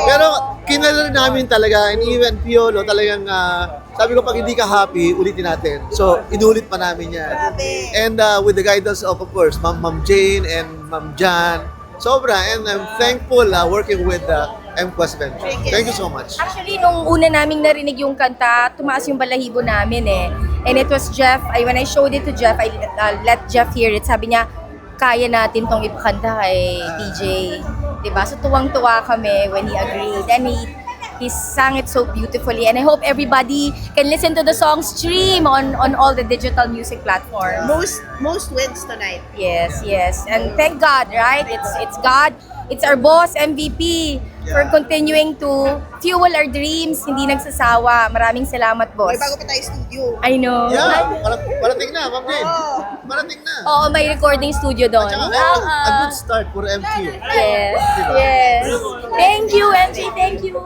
Pero kinala namin talaga, and even Piolo talagang sabi ko pag hindi ka happy, ulitin natin. So, inulit pa namin yan. And with the guidance of course, Ma'am Jane and Ma'am Jan, sobra. And I'm thankful working with M-Quest Venture. Thank you so much. Actually, nung una naming narinig yung kanta, tumaas yung balahibo namin eh. And it was Jeff, when I showed it to Jeff, I let Jeff hear it. Sabi niya, kaya natin tong ipakanta kay DJ. Diba? So tuwang-tuwa kami when he agreed. And he sang it so beautifully. And I hope everybody can listen to the song stream on all the digital music platforms. Most wins tonight. Yes. And thank God, right? It's God. It's our boss, MVP, for continuing to fuel our dreams. Hindi nagsasawa. Maraming salamat, boss. May bago pa tayo studio. I know. Yeah, parating na, Ma'am Jane. Parating na. Oo, may recording studio doon. At saka, a good start for MQ. Yes. Thank you, MJ. Thank you.